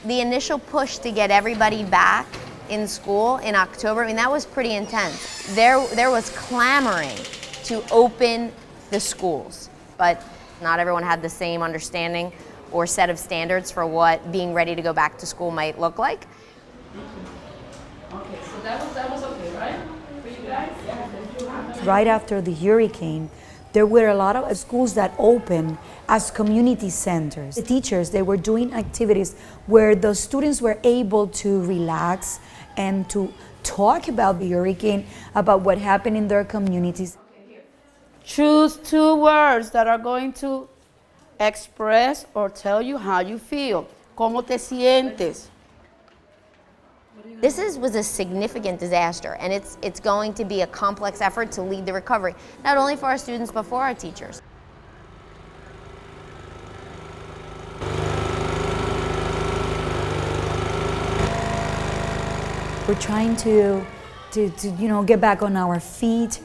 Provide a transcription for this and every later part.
The initial push to get everybody back in school in October, I mean, that was pretty intense. There was clamoring to open the schools, but not everyone had the same understanding or set of standards for what being ready to go back to school might look like. Okay, so that was okay, right? For you guys? Right after the hurricane, there were a lot of schools that opened as community centers. The teachers, they were doing activities where the students were able to relax and to talk about the hurricane, about what happened in their communities. Choose 2 words that are going to express or tell you how you feel. ¿Cómo te sientes? This was a significant disaster, and it's going to be a complex effort to lead the recovery, not only for our students, but for our teachers. We're trying to get back on our feet,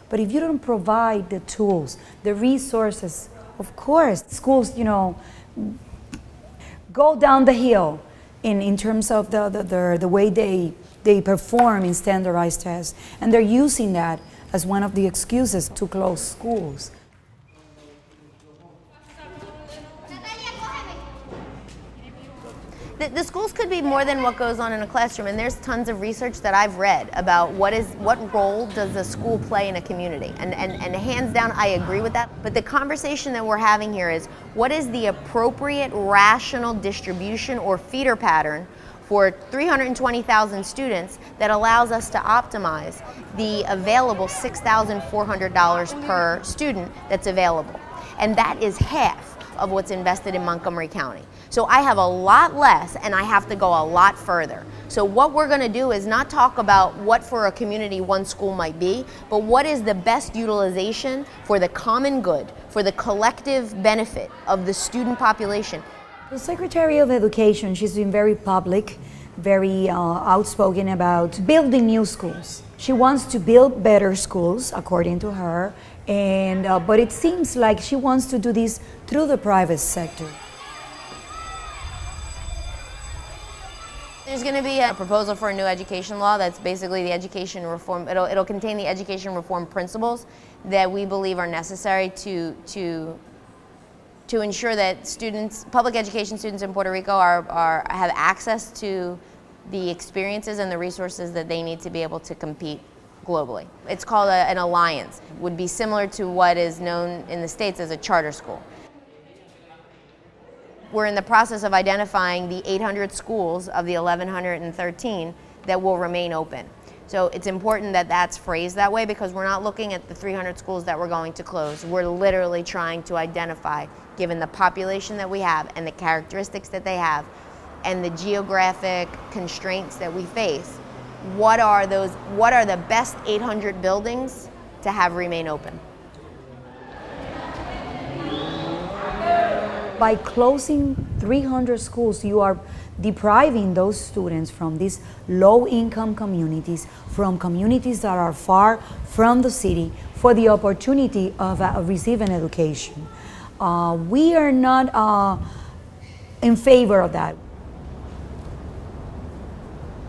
but if you don't provide the tools, the resources, of course, schools, go down the hill in terms of the way they perform in standardized tests, and they're using that as one of the excuses to close schools. The schools could be more than what goes on in a classroom, and there's tons of research that I've read about what role does a school play in a community, and hands down I agree with that. But the conversation that we're having here is, what is the appropriate rational distribution or feeder pattern for 320,000 students that allows us to optimize the available $6,400 per student that's available, and that is half of what's invested in Montgomery County. So I have a lot less, and I have to go a lot further. So what we're going to do is not talk about what for a community one school might be, but what is the best utilization for the common good, for the collective benefit of the student population. The Secretary of Education, she's been very public, very outspoken about building new schools. She wants to build better schools, according to her, but it seems like she wants to do this through the private sector. There's going to be a proposal for a new education law that's basically the education reform. It'll contain the education reform principles that we believe are necessary to ensure that students, public education students in Puerto Rico have access to the experiences and the resources that they need to be able to compete globally. It's called an alliance. It would be similar to what is known in the States as a charter school. We're in the process of identifying the 800 schools of the 1,113 that will remain open. So it's important that that's phrased that way, because we're not looking at the 300 schools that we're going to close. We're literally trying to identify, given the population that we have and the characteristics that they have and the geographic constraints that we face, what are the best 800 buildings to have remain open. By closing 300 schools, you are depriving those students from these low-income communities, from communities that are far from the city, for the opportunity of receiving education. We are not in favor of that.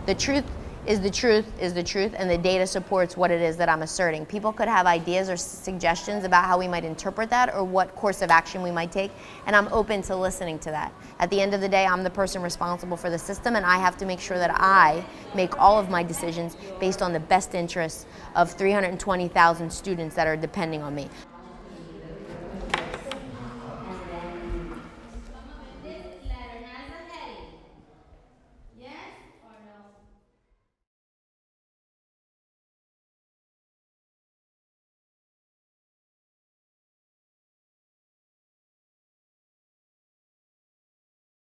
The truth is the truth is the truth, and the data supports what it is that I'm asserting. People could have ideas or suggestions about how we might interpret that or what course of action we might take, and I'm open to listening to that. At the end of the day, I'm the person responsible for the system, and I have to make sure that I make all of my decisions based on the best interests of 320,000 students that are depending on me.